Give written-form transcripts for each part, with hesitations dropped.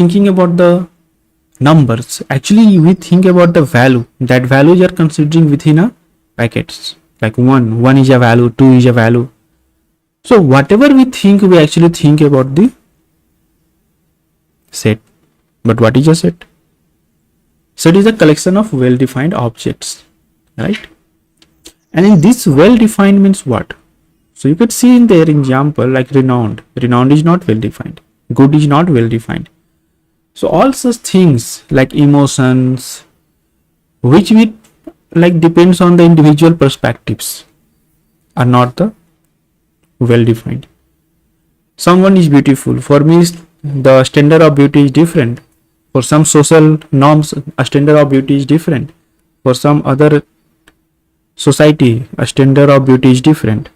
thinking about the numbers, actually we think about the value. That value you are considering within a brackets. Like 1 is a value, 2 is a value. So whatever we think, we actually think about the set. But what is a set? Set is a collection of well-defined objects, right? And in this well-defined means what? So you could see in their example like renowned. Renowned is not well-defined. Good is not well-defined. So all such things like emotions, which we like depends on the individual perspectives, are not the well-defined. Someone is beautiful. For me, the standard of beauty is different. For some social norms, a standard of beauty is different. For some other society, a standard of beauty is different.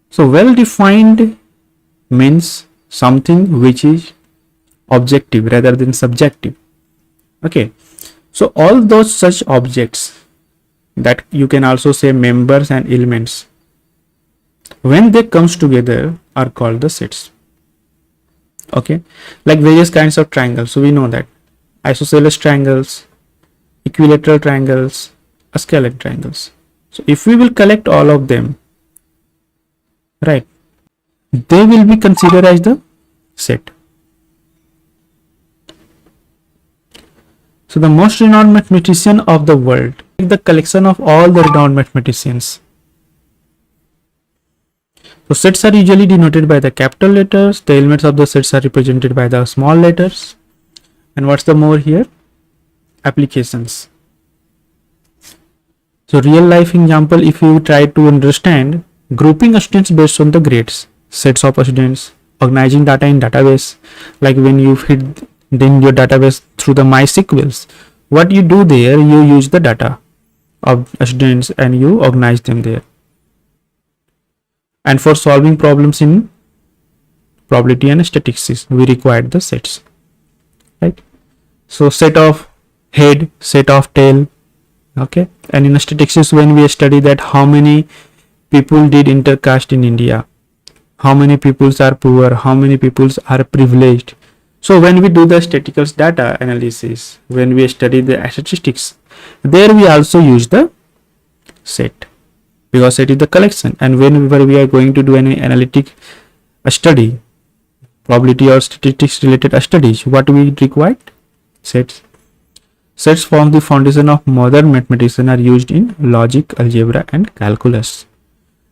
So well-defined means something which is objective rather than subjective. Okay, so all those such objects that you can also say members and elements, when they comes together are called the sets. Okay, like various kinds of triangles. So we know that isosceles triangles, equilateral triangles, scalene triangles. So if we will collect all of them, right, they will be considered as the set. So the most renowned mathematician of the world, the collection of all the renowned mathematicians. So sets are usually denoted by the capital letters. The elements of the sets are represented by the small letters. And what's the more here? Applications. So real life example, if you try to understand, grouping students based on the grades, sets of students, organizing data in database, like when you feed in your database through the MySQLs, what you do there, you use the data of students and you organize them there. And for solving problems in probability and statistics, we required the sets, right? So set of head, set of tail. Okay, and in statistics, when we study that how many people did intercaste in India, how many peoples are poor, how many peoples are privileged. So when we do the statistical data analysis, when we study the statistics, there we also use the set, because set is the collection. And whenever we are going to do any analytic study, probability or statistics related studies, what we require? Sets. Sets form the foundation of modern mathematician, are used in logic, algebra and calculus.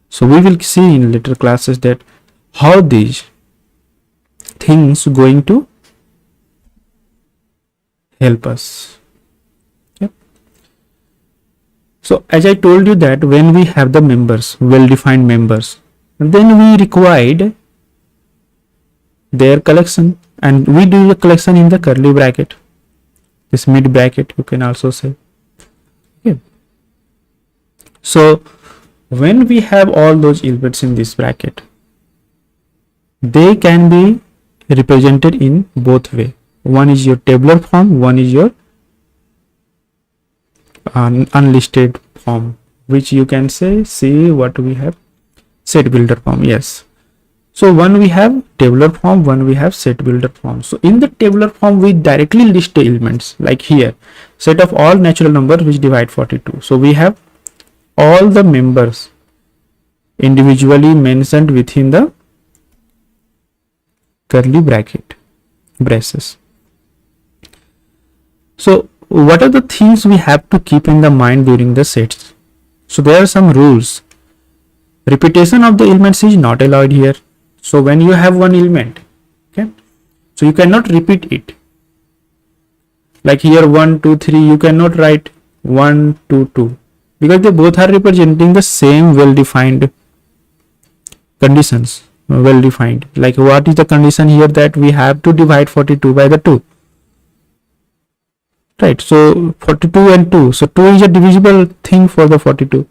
So we will see in later classes that how these things going to help us. Okay. So as I told you that when we have the members, well-defined members, then we required their collection, and we do the collection in the curly bracket, this mid bracket you can also say. Okay. So when we have all those elements in this bracket, they can be represented in both way. One is your tabular form, one is your unlisted form, which you can say, see what we have, set builder form. Yes, so one we have tabular form, one we have set builder form. So in the tabular form we directly list the elements, like here, set of all natural numbers which divide 42. So we have all the members individually mentioned within the curly bracket braces. So what are the things we have to keep in the mind during the sets? So there are some rules. Repetition of the elements is not allowed here. So when you have one element, okay, so you cannot repeat it. Like here 1, 2, 3, you cannot write 1, 2, 2, because they both are representing the same well-defined conditions. Well-defined, like what is the condition here, that we have to divide 42 by the 2, right? So 42 and 2, so 2 is a divisible thing for the 42.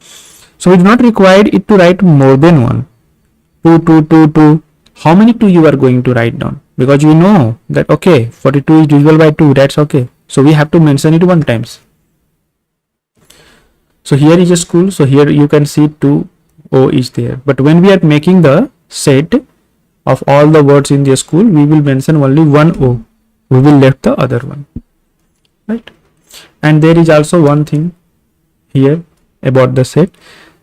So it's not required it to write more than one. 2, 2, 2, 2. How many 2 you are going to write down? Because you know that okay, 42 is divisible by 2, that's okay. So we have to mention it one times. So here is a school, so here you can see 2 O is there. But when we are making the set of all the words in the school, we will mention only one O, we will left the other one, right? And there is also one thing here about the set,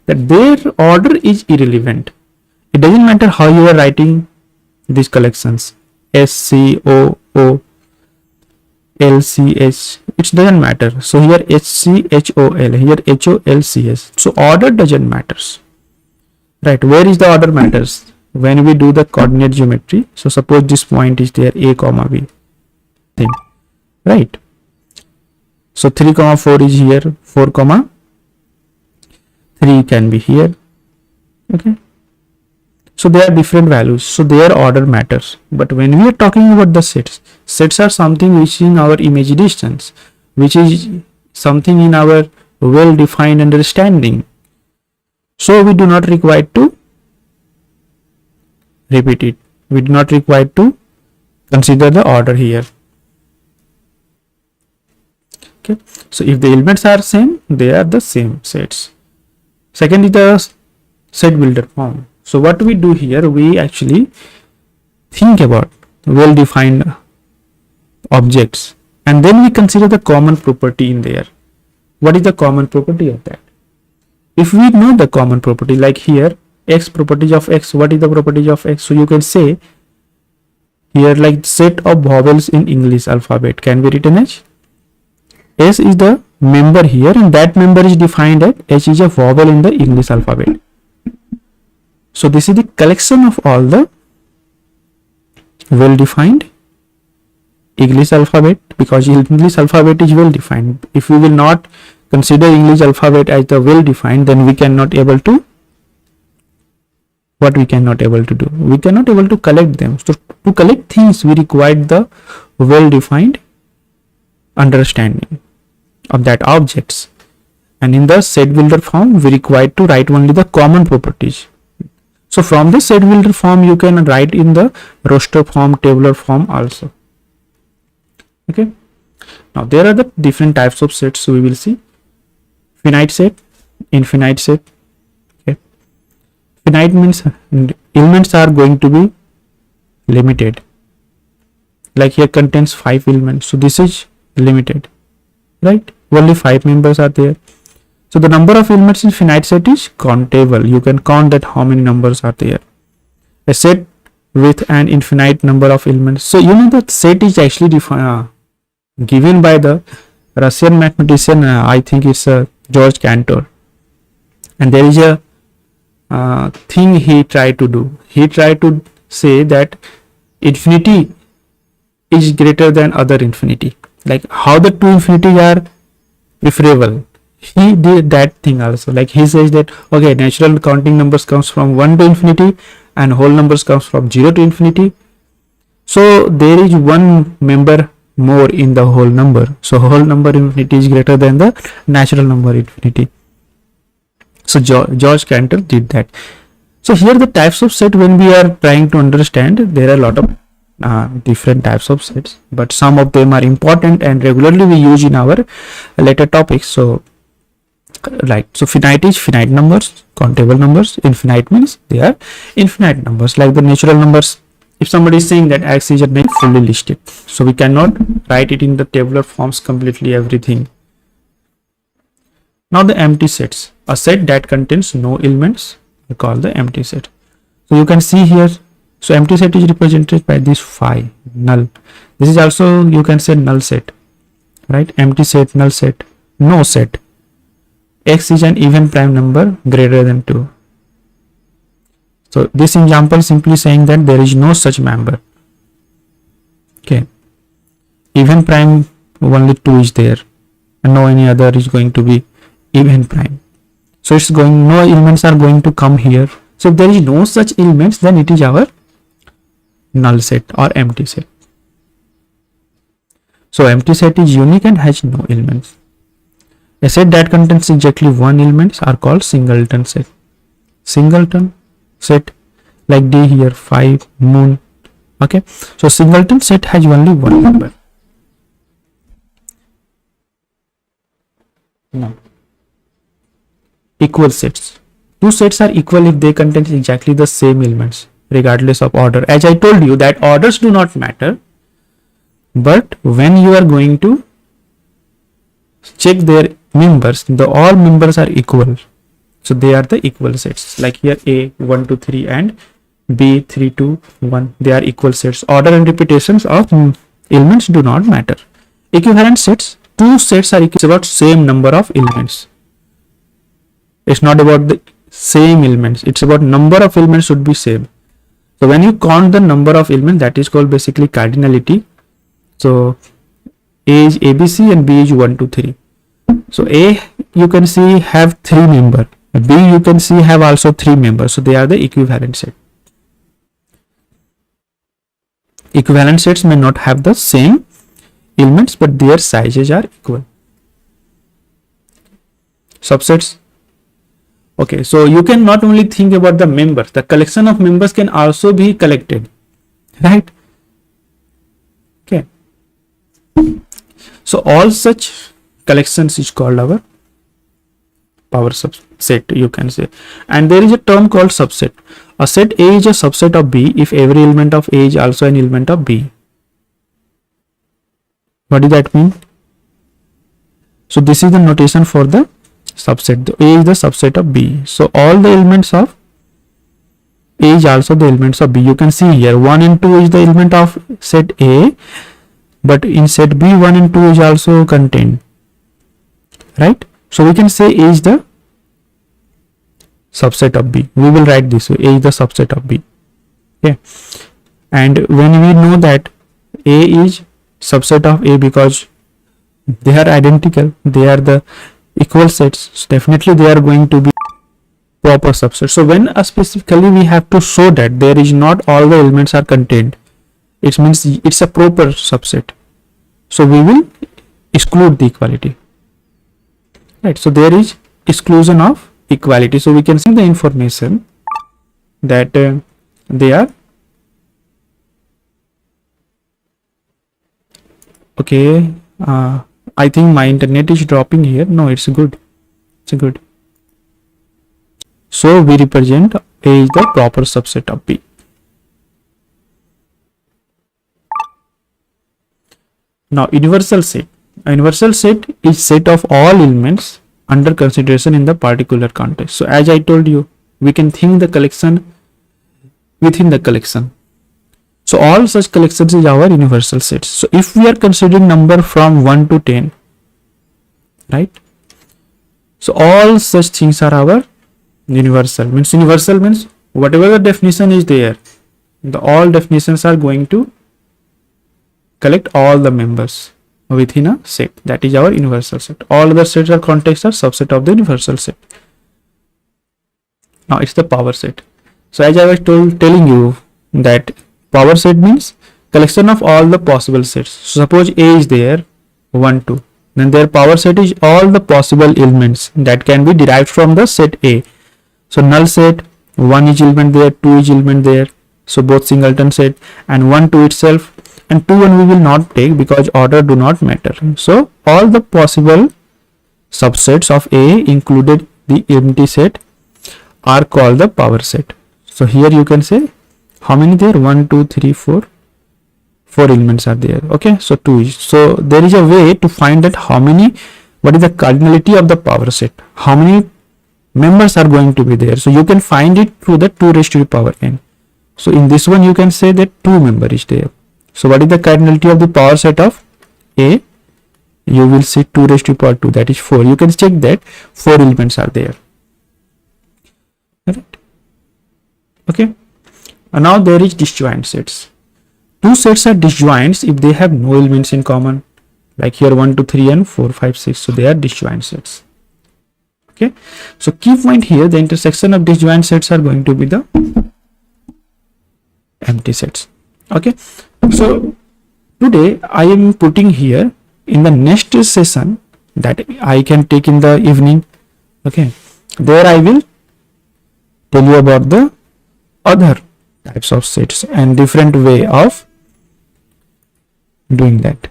that their order is irrelevant. It doesn't matter how you are writing these collections, S C O O L C H, it doesn't matter. So here H C H O L, here H O L C S. So order doesn't matters, right? Where is the order matters? When we do the coordinate geometry. So suppose this point is there, A comma B thing, right? So 3 comma 4 is here, 4 comma 3 can be here, okay? So they are different values, so their order matters. But when we are talking about the sets, sets are something which is in our image distance, which is something in our well-defined understanding. So we do not require to repeat it. We do not require to consider the order here. Okay. So if the elements are same, they are the same sets. Second is the set builder form. So what we do here, we actually think about well-defined objects, and then we consider the common property in there. What is the common property of that? If we know the common property, like here, x properties of x, what is the properties of x? So you can say here, like set of vowels in English alphabet can be written as S is the member here, and that member is defined as H is a vowel in the English alphabet. So this is the collection of all the well-defined English alphabet, because English alphabet is well-defined. If we will not consider English alphabet as the well-defined, then we cannot able to, what we cannot able to do? We cannot able to collect them. So to collect things, we require the well-defined understanding of that objects. And in the set builder form, we require to write only the common properties. So from the set builder form, you can write in the roster form, tabular form also. Okay. Now there are the different types of sets. So we will see finite set, infinite set. Okay. Finite means elements are going to be limited. Like here contains 5 elements. So this is limited, right? Only 5 members are there. So the number of elements in finite set is countable. You can count that how many numbers are there. A set with an infinite number of elements. So you know that set is actually given by the Russian mathematician, I think it's George Cantor. And there is a thing he tried to do. He tried to say that infinity is greater than other infinity. Like how the two infinities are preferable. He did that thing also. Like he says that, okay, natural counting numbers comes from 1 to infinity and whole numbers comes from 0 to infinity. So there is one member more in the whole number. So whole number infinity is greater than the natural number infinity. So George Cantor did that. So here the types of set, when we are trying to understand, there are a lot of different types of sets, but some of them are important and regularly we use in our later topics. So finite is finite numbers, countable numbers. Infinite means they are infinite numbers, like the natural numbers. If somebody is saying that x is not fully listed, so we cannot write it in the tabular forms completely everything. Now the empty sets, a set that contains no elements, we call the empty set. So you can see here, so empty set is represented by this phi, null. This is also, you can say, null set, right? Empty set, null set, no set. X is an even prime number greater than 2. So this example simply saying that there is no such member. Okay. Even prime, only 2 is there, and no any other is going to be even prime. So it's going, no elements are going to come here. So if there is no such elements, then it is our null set or empty set. So empty set is unique and has no elements. A set that contains exactly one elements are called singleton set. Singleton set, like D here, 5, moon. Okay. So singleton set has only one number. Now, equal sets. Two sets are equal if they contain exactly the same elements, regardless of order. As I told you that orders do not matter. but when you are going to check their members, the all members are equal, so they are the equal sets. Like here A 1 2 3 and B 3 2 1, they are equal sets. Order and repetitions of elements do not matter. Equivalent sets, two sets are equal. It's about same number of elements. It's not about the same elements, it's about number of elements should be same. So when you count the number of elements, that is called basically cardinality. So A is ABC and B is 1 2 3. So A you can see have 3 members, B you can see have also 3 members, so they are the equivalent set. Equivalent sets may not have the same elements, but their sizes are equal. Subsets. Okay, so you can not only think about the members, the collection of members can also be collected, right? Okay, so all such collections is called our power subset, you can say. And there is a term called subset. A set A is a subset of B if every element of A is also an element of B. What does that mean? So this is the notation for the subset. The A is the subset of B. So all the elements of A is also the elements of B. You can see here 1 and 2 is the element of set A, but in set B 1 and 2 is also contained, right? So we can say A is the subset of B. We will write this way, A is the subset of B. Okay, and when we know that A is subset of A because they are identical, they are the equal sets, so definitely they are going to be proper subset. So when specifically we have to show that there is not all the elements are contained, it means it's a proper subset, so we will exclude the equality, right? So there is exclusion of equality, so we can see the information that they are okay. I think my internet is dropping here. No, it's good. It's good. So we represent A is the proper subset of B. Now universal set. A universal set is set of all elements under consideration in the particular context. So as I told you, we can think the collection within the collection. So all such collections is our universal sets. So if we are considering number from 1 to 10, right? So all such things are our universal. Universal means whatever the definition is there, the all definitions are going to collect all the members within a set. That is our universal set. All other sets or contexts are subset of the universal set. Now it's the power set. So as I was telling you that power set means collection of all the possible sets. So suppose A is there 1 2, then their power set is all the possible elements that can be derived from the set A. So null set, 1 is element there, 2 is element there, so both singleton set, and 1 2 itself, and 2 1 we will not take because order do not matter. So all the possible subsets of A included the empty set are called the power set. So here you can say how many there, 1 2 3 4 elements are there. Okay, so 2 is, so there is a way to find that how many, what is the cardinality of the power set, how many members are going to be there. So you can find it through the 2 raised to the power n. So in this one you can say that 2 member is there. So what is the cardinality of the power set of A? You will see 2 raised to the power 2, that is 4. You can check that 4 elements are there. Right? Okay. And now there is disjoint sets. Two sets are disjoints if they have no elements in common. Like here 1 2 3 and 4 5 6. So they are disjoint sets. Okay. So key point here, the intersection of disjoint sets are going to be the empty sets. Okay. So today I am putting here in the next session that I can take in the evening. Okay. There I will tell you about the other types of sets and different way of doing that.